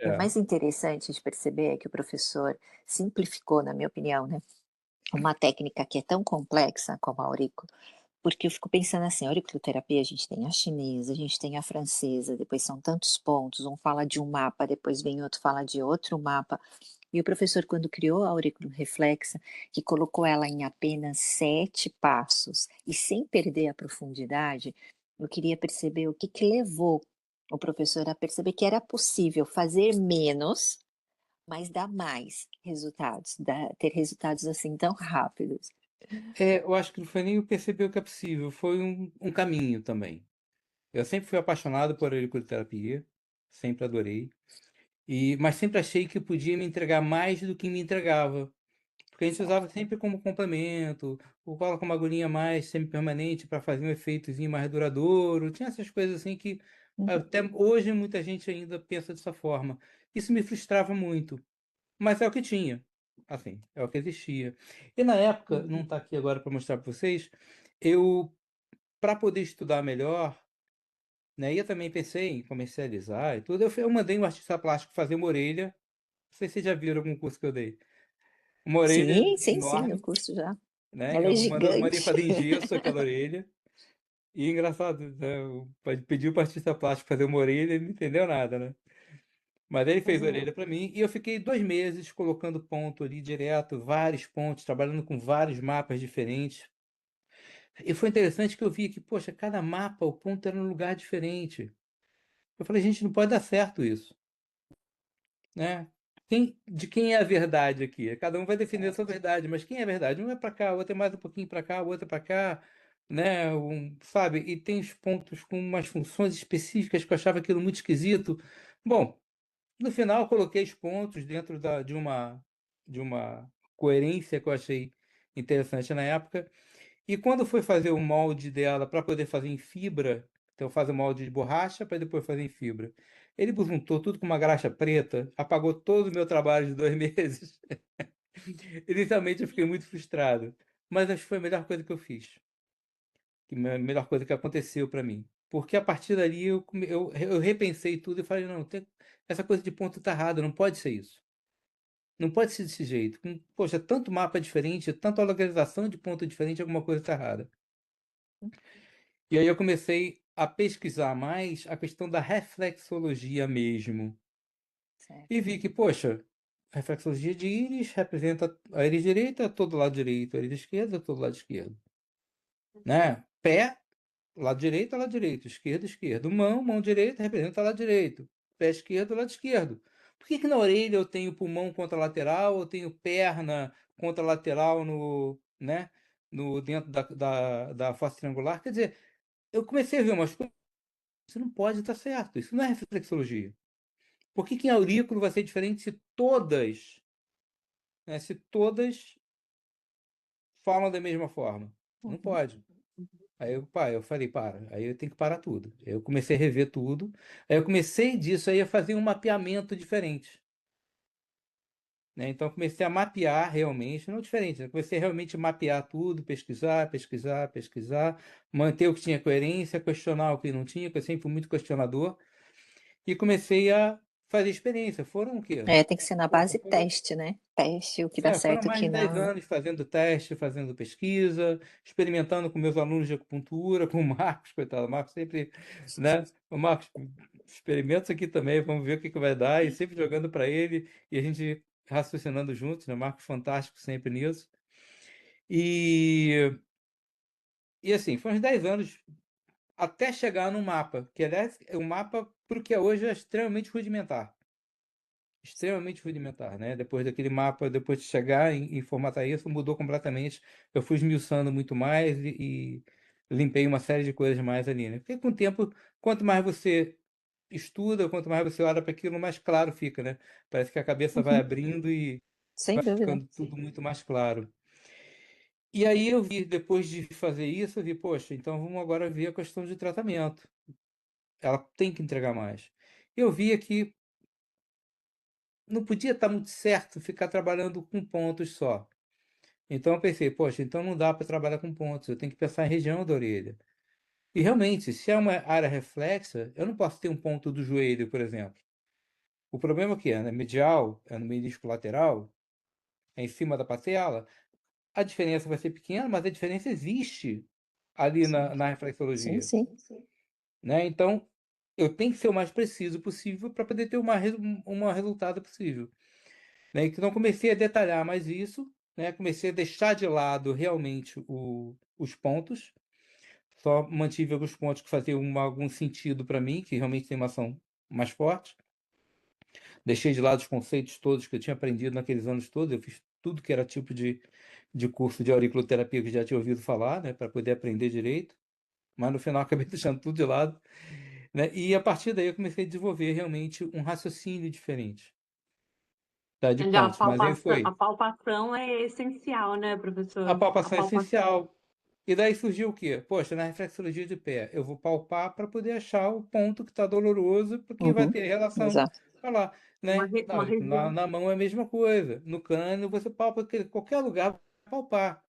E o É. mais interessante de perceber é que o professor simplificou, na minha opinião, né, uma técnica que é tão complexa como a aurícula, porque eu fico pensando assim, a auriculoterapia a gente tem a chinesa, a gente tem a francesa, depois são tantos pontos, um fala de um mapa, depois vem outro fala de outro mapa, e o professor quando criou a auriculorreflexa, que colocou ela em apenas 7 passos e sem perder a profundidade, eu queria perceber o que que levou o professor a perceber que era possível fazer menos, mas dar mais resultados, ter resultados assim tão rápidos. Eu acho que não foi nem eu perceber o que é possível, foi um caminho também. Eu sempre fui apaixonado por auriculoterapia, sempre adorei, mas sempre achei que podia me entregar mais do que me entregava, porque a gente usava Certo. sempre como complemento, ou cola com uma agulhinha mais semi-permanente para fazer um efeitozinho mais duradouro, tinha essas coisas assim que Uhum, até hoje muita gente ainda pensa dessa forma. Isso me frustrava muito, mas é o que tinha, assim, é o que existia. E na época, não uhum. está aqui agora para mostrar para vocês, eu, para poder estudar melhor, né, e eu também pensei em comercializar e tudo, eu mandei um artista plástico fazer uma orelha, não sei se vocês já viram algum curso que eu dei, uma orelha Sim, sim, sim, no enorme, curso já. né, Ela é mandei gigante. fazer em gesso aquela orelha, e engraçado, né, pediu para artista plástico fazer uma orelha, ele não entendeu nada, né. Mas ele fez a Aham. orelha para mim e eu fiquei 2 meses colocando ponto ali direto, vários pontos, trabalhando com vários mapas diferentes. E foi interessante que eu vi que, poxa, cada mapa, o ponto era num lugar diferente. Eu falei: "Gente, não pode dar certo isso", né. Quem é a verdade aqui? Cada um vai defender a sua Certo. verdade, mas quem é a verdade? Um é para cá, o outro é mais um pouquinho para cá, o outro é para cá, né, sabe. E tem os pontos com umas funções específicas que eu achava aquilo muito esquisito. Bom, no final, eu coloquei os pontos dentro de uma coerência que eu achei interessante na época, e quando fui fazer o molde dela para poder fazer em fibra, então faz o molde de borracha para depois fazer em fibra. Ele juntou tudo com uma graxa preta, apagou todo o meu trabalho de 2 meses. Inicialmente eu fiquei muito frustrado, mas acho que foi a melhor coisa que eu fiz, que me melhor coisa que aconteceu para mim. Porque a partir dali eu repensei tudo e falei: "Não, essa coisa de ponto tá errada, não pode ser isso". Não pode ser desse jeito, poxa, tanto mapa diferente, tanta localização de ponto diferente, alguma coisa está errada. E aí eu comecei a pesquisar mais a questão da reflexologia mesmo, e Certo. vi que, poxa, a reflexologia de íris representa a íris direita, todo lado direito, a íris esquerda, todo lado esquerdo, né. Pé, lado direito, esquerdo, esquerdo. Mão direita representa lado direito, pé esquerdo, lado esquerdo. Por que que na orelha eu tenho pulmão contralateral, eu tenho perna contralateral no, né, no dentro da fossa triangular? Quer dizer, eu comecei a ver umas coisas, isso não pode estar certo, isso não é reflexologia. Por que que em aurículo vai ser diferente se todas, né, se todas falam da mesma forma? Não Uhum. pode. Eu falei: "Para", aí eu tenho que parar tudo. Aí eu comecei a rever tudo, aí eu comecei disso aí a fazer um mapeamento diferente, né, então eu comecei a mapear realmente, não diferente, eu comecei a realmente mapear tudo, pesquisar, pesquisar, pesquisar, manter o que tinha coerência, questionar o que não tinha, que eu sempre fui muito questionador, e comecei a fazer experiência. Foram o quê? É, tem que ser na Poxa, base teste, né. Teste, o que dá foram certo, o mais que de 10 não, né. anos fazendo teste, fazendo pesquisa, experimentando com meus alunos de acupuntura, com o Marcos, coitado, o Marcos sempre, né, "Ô Marcos, experimenta isso aqui também, vamos ver o que que vai dar", e sempre jogando para ele, e a gente raciocinando juntos, né, o Marcos fantástico sempre nisso. E assim, foi uns 10 anos até chegar no mapa, que aliás, o mapa para o que é hoje é extremamente rudimentar. Extremamente rudimentar, né, depois daquele mapa, depois de chegar em formatar isso, mudou completamente. Eu fui esmiuçando muito mais e limpei uma série de coisas mais ali, né. Porque com o tempo, quanto mais você estuda, quanto mais você olha para aquilo, mais claro fica, né. Parece que a cabeça vai Uhum. abrindo e Sem vai dúvida. ficando tudo muito mais claro. E aí eu vi, depois de fazer isso, eu vi: "Poxa, então vamos agora ver a questão de tratamento, ela tem que entregar mais". Eu via que não podia estar muito certo ficar trabalhando com pontos só. Então eu pensei: "Poxa, então não dá para trabalhar com pontos, eu tenho que pensar em região da orelha". E realmente, se é uma área reflexa, eu não posso ter um ponto do joelho, por exemplo, O problema é que é, né, medial, é no menisco lateral, é em cima da patela, a diferença vai ser pequena, mas a diferença existe ali Sim, na sim, reflexologia, sim. né? Então, eu tenho que ser o mais preciso possível para poder ter uma resultado possível, né? Então, comecei a detalhar mais isso, né? Comecei a deixar de lado realmente os pontos, só mantive alguns pontos que faziam algum sentido para mim, que realmente tem uma ação mais forte. Deixei de lado os conceitos todos que eu tinha aprendido naqueles anos todos. Eu fiz tudo que era tipo de curso de auriculoterapia que já tinha ouvido falar, né, para poder aprender direito. Mas no final acabei deixando tudo de lado, né? E a partir daí eu comecei a desenvolver realmente um raciocínio diferente, tá, de Entendeu? pontos. Mas aí A foi palpação é essencial, né, a professor? A palpação é palpação. essencial. E daí surgiu o quê? Poxa, na reflexologia de pé, eu vou palpar para poder achar o ponto que está doloroso, porque vai Uhum, ter relação exato. para lá, né? Uma região. Na mão é a mesma coisa. No crânio você palpa qualquer lugar, vai palpar.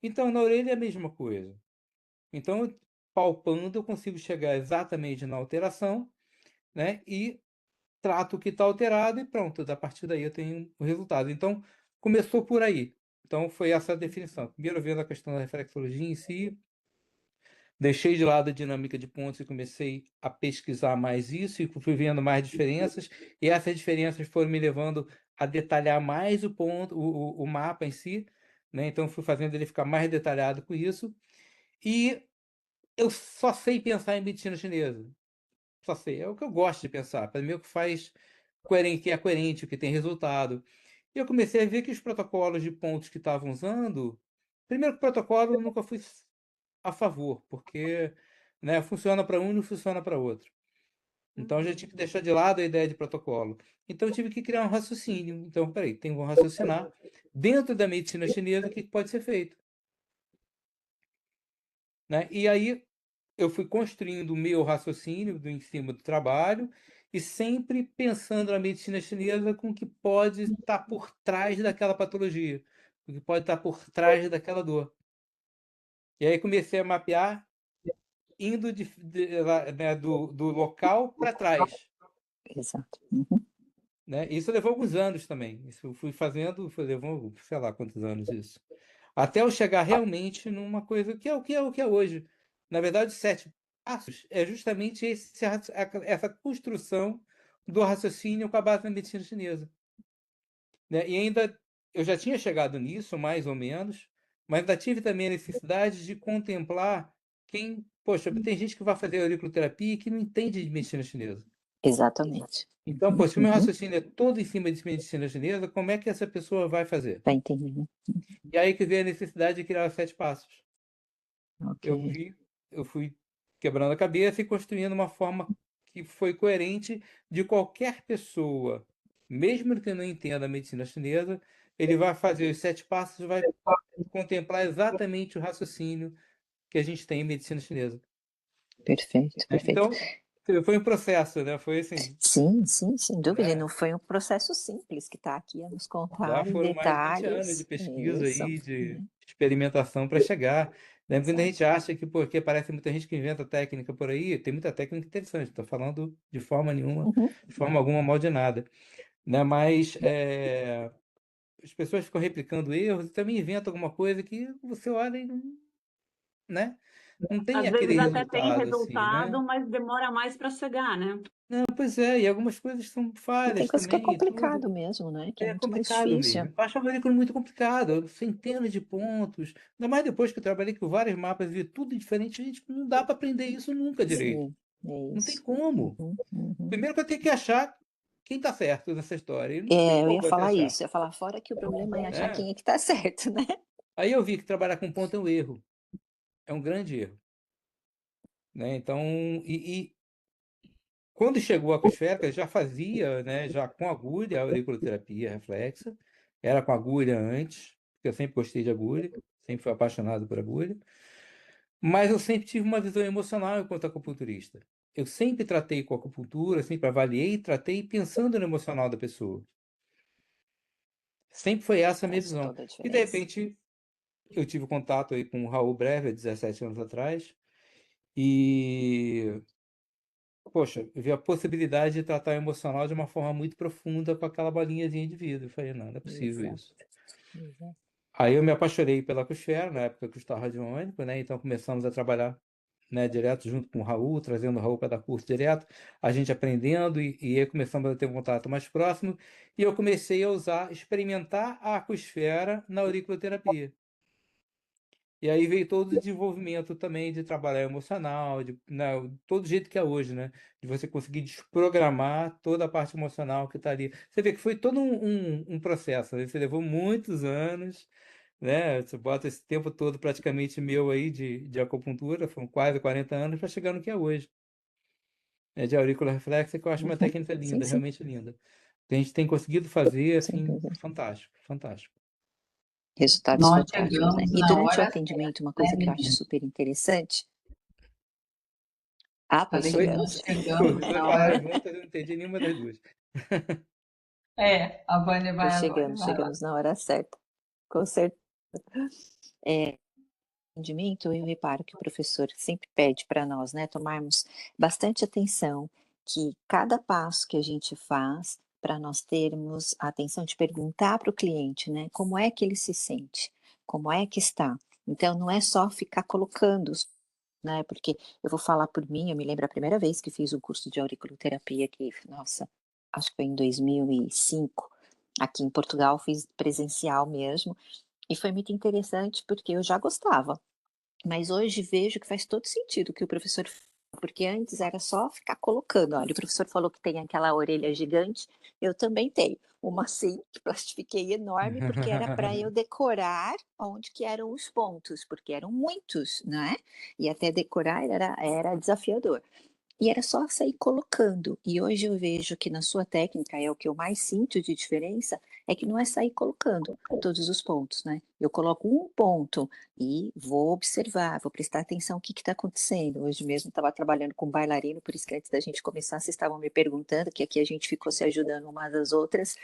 Então na orelha é a mesma coisa. Então, palpando, eu consigo chegar exatamente na alteração, né? E trato o que está alterado e pronto. A partir daí eu tenho o resultado. Então, começou por aí. Então, foi essa a definição. Primeiro, vendo a questão da reflexologia em si, deixei de lado a dinâmica de pontos e comecei a pesquisar mais isso e fui vendo mais diferenças. E essas diferenças foram me levando a detalhar mais o ponto, o mapa em si, né? Então, fui fazendo ele ficar mais detalhado com isso. E eu só sei pensar em medicina chinesa. Só sei. É o que eu gosto de pensar. Para mim, é o que faz coerente, que é coerente, o que tem resultado. E eu comecei a ver que os protocolos de pontos que estavam usando. Primeiro, que o protocolo eu nunca fui a favor, porque, né, funciona para um e não funciona para outro. Então, eu já tive que deixar de lado a ideia de protocolo. Então, eu tive que criar um raciocínio. Então, peraí, tem que raciocinar dentro da medicina chinesa o que pode ser feito, né? E aí eu fui construindo o meu raciocínio em cima do trabalho e sempre pensando na medicina chinesa com o que pode estar por trás daquela patologia, o que pode estar por trás daquela dor. E aí comecei a mapear indo né, do local para trás, Exato. Uhum. né? Isso levou alguns anos também. Isso eu fui fazendo, levou, sei lá quantos anos isso. Até eu chegar realmente numa coisa que é o que é hoje. Na verdade, os 7 passos é justamente essa construção do raciocínio com a base da medicina chinesa, né? E ainda eu já tinha chegado nisso, mais ou menos, mas ainda tive também a necessidade de contemplar quem, poxa, tem gente que vai fazer auriculoterapia e que não entende de medicina chinesa. Exatamente. Então, Uhum, poxa, se o meu uhum. raciocínio é todo em cima de medicina chinesa, como é que essa pessoa vai fazer? Tá entendendo? E aí que veio a necessidade de criar os 7 passos. Ok. Eu vi, eu fui quebrando a cabeça e construindo uma forma que foi coerente de qualquer pessoa, mesmo que não entenda a medicina chinesa, ele vai fazer os 7 passos e vai contemplar exatamente o raciocínio que a gente tem em medicina chinesa, Perfeito, né? perfeito. Então, foi um processo, né? Foi assim, Sim, sim, sem dúvida. E né? não foi um processo simples que está aqui a nos Já contar em foram mais de 20 anos de detalhes. pesquisa Isso, aí, de né? experimentação para chegar. Né? Quando a Exato. gente acha que, porque parece muita gente que inventa técnica por aí, tem muita técnica interessante, estou falando de forma nenhuma, Uhum. de forma alguma mal de nada. Né? Mas as pessoas ficam replicando erros e também inventam alguma coisa que você olha e não, né? Não tem Às aquele vezes até tem resultado assim, né? resultado, mas demora mais para chegar, né? Não, pois é, e algumas coisas são E tem falhas coisa que é também, e tudo. complicado mesmo, né? Que é É muito mais complicado difícil. mesmo. Eu acho o algoritmo muito complicado, centenas de pontos. Ainda mais depois que eu trabalhei com vários mapas e vi tudo diferente, gente, não dá para aprender isso nunca direito. Sim, é Não tem isso. como. Uhum, uhum. Primeiro que eu tenho que achar quem está certo nessa história. E não tem É, eu como ia você falar achar, isso. Eu ia falar fora que o problema é achar né? quem é que tá certo, né? Aí eu vi que trabalhar com ponto é um erro. É um grande erro, né? Então, e quando chegou a aquasférica, já fazia, né, já com agulha, a auriculoterapia reflexa. Era com agulha antes, porque eu sempre gostei de agulha, sempre fui apaixonado por agulha. Mas eu sempre tive uma visão emocional enquanto acupunturista. Eu sempre tratei com acupuntura, sempre avaliei e tratei pensando no emocional da pessoa. Sempre foi essa a minha Faz visão. toda a E de diferença. repente eu tive contato aí com o Raul Breve há 17 anos atrás e poxa, eu vi a possibilidade de tratar o emocional de uma forma muito profunda com aquela bolinhazinha de vidro. Eu falei, não é possível Exato, isso. exato. Aí eu me apaixonei pela Acusfera, na época que eu estava radiônico, né? Então começamos a trabalhar, né, direto junto com o Raul, trazendo o Raul para dar curso direto, a gente aprendendo e aí começamos a ter um contato mais próximo, e eu comecei a experimentar a Acusfera na auriculoterapia. E aí veio todo o desenvolvimento também de trabalhar emocional, né, todo jeito que é hoje, né? De você conseguir desprogramar toda a parte emocional que está ali. Você vê que foi todo um processo, né? Você levou muitos anos, né? Você bota esse tempo todo praticamente meu aí de acupuntura, foram quase 40 anos para chegar no que é hoje. É de aurícula reflexa, que eu acho uma Uhum. técnica Sim, linda, sim, realmente linda. Que a gente tem conseguido fazer, sem assim, dúvida. fantástico, fantástico. Resultados Nós fantásticos, né? chegamos E na durante o hora atendimento, uma certa, coisa né, que eu acho menina? super interessante. Ah, pois Falei que Oi? nós chegamos. Os chegamos dois na falaram hora. juntas, eu não entendi nenhuma das duas. É, a Vânia vai Pois agora, chegamos, vai lá. chegamos na hora certa. Com certeza. Atendimento, eu reparo que o professor sempre pede para nós, né, tomarmos bastante atenção, que cada passo que a gente faz, para nós termos a atenção de perguntar para o cliente, né, como é que ele se sente, como é que está. Então não é só ficar colocando, né, porque eu vou falar por mim, eu me lembro a primeira vez que fiz o curso de auriculoterapia que, nossa, acho que foi em 2005, aqui em Portugal, fiz presencial mesmo, e foi muito interessante porque eu já gostava. Mas hoje vejo que faz todo sentido o que o professor fala, porque antes era só ficar colocando, olha, o professor falou que tem aquela orelha gigante, eu também tenho, uma assim, que plastifiquei enorme, porque era para eu decorar onde que eram os pontos, porque eram muitos, né, e até decorar era desafiador. E era só sair colocando. E hoje eu vejo que na sua técnica, é o que eu mais sinto de diferença, é que não é sair colocando todos os pontos, né. Eu coloco um ponto e vou observar, vou prestar atenção o que está acontecendo. Hoje mesmo estava trabalhando com um bailarino, por isso que antes da gente começar, vocês estavam me perguntando, que aqui a gente ficou se ajudando umas às outras,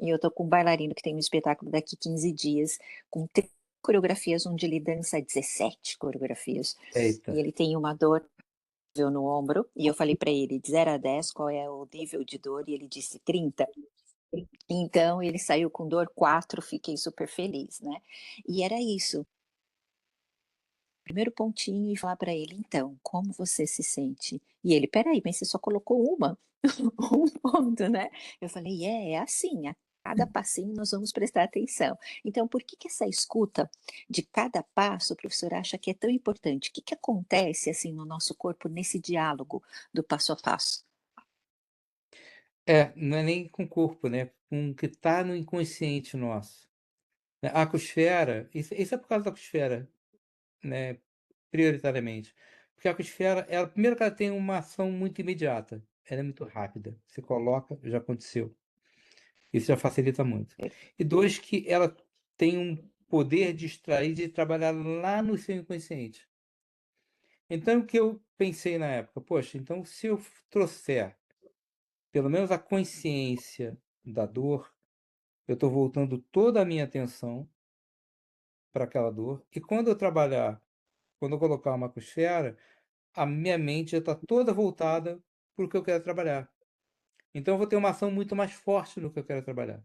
e eu tô com um bailarino que tem um espetáculo daqui 15 dias, com 30 coreografias, onde ele dança 17 coreografias, Eita. e ele tem uma dor no ombro, e eu falei para ele: "De 0 a 10, qual é o nível de dor?", e ele disse 30. Então ele saiu com dor 4, fiquei super feliz, né. E era isso, primeiro pontinho e falar para ele: "Então, como você se sente?". E ele: "Espera aí, mas você só colocou uma, um ponto, né". Eu falei: "É, é assim, a cada passinho nós vamos prestar atenção". Então por que que essa escuta de cada passo o professor acha que é tão importante? O que que acontece, assim, no nosso corpo nesse diálogo do passo a passo? É, não é nem com o corpo, né, com o que está no inconsciente nosso, né. A Acusfera, isso é por causa da Acusfera, né, prioritariamente. Porque a Acusfera, ela primeiro que ela tem uma ação muito imediata, ela é muito rápida, você coloca, já aconteceu, isso já facilita muito. E 2 que ela tem um poder de extrair, de trabalhar lá no seu inconsciente. Então o que eu pensei na época: "Poxa, então se eu trouxer pelo menos a consciência da dor, eu estou voltando toda a minha atenção para aquela dor, e quando eu colocar uma Acusfera, a minha mente já está toda voltada para o que eu quero trabalhar. Então eu vou ter uma ação muito mais forte no que eu quero trabalhar",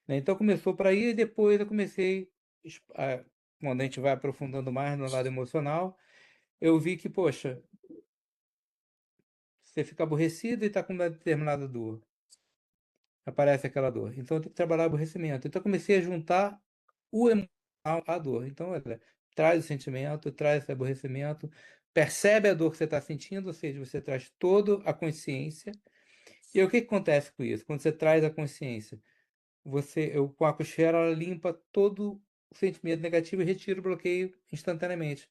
né. Então começou por aí e depois eu comecei, quando a gente vai aprofundando mais no lado emocional, eu vi que, poxa, você fica aborrecido e está com uma determinada dor, aparece aquela dor, então eu tenho que trabalhar o aborrecimento. Então eu comecei a juntar o emocional à dor. Então, olha, traz o sentimento, traz esse aborrecimento, percebe a dor que você está sentindo, ou seja, você traz toda a consciência. E aí o que que acontece com isso? Quando você traz a consciência, com a Cuchera, ela limpa todo o sentimento negativo e retira o bloqueio instantaneamente.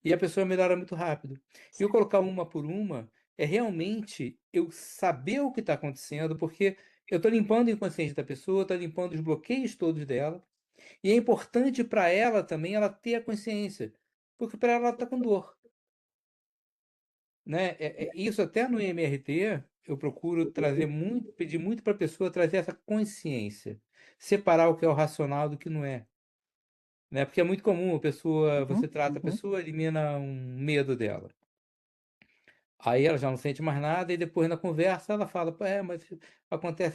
E a pessoa melhora muito rápido. E eu colocar uma por uma é realmente eu saber o que está acontecendo, porque eu estou limpando o inconsciente da pessoa, estou limpando os bloqueios todos dela, e é importante para ela também ela ter a consciência, porque para ela está com dor, né? Isso até no MRT eu procuro trazer muito, pedir muito para a pessoa trazer essa consciência, separar o que é o racional do que não é, né? Porque é muito comum a pessoa, Uhum, você trata a uhum. pessoa, elimina um medo dela. Aí ela já não sente mais nada e depois na conversa ela fala: "É, mas acontece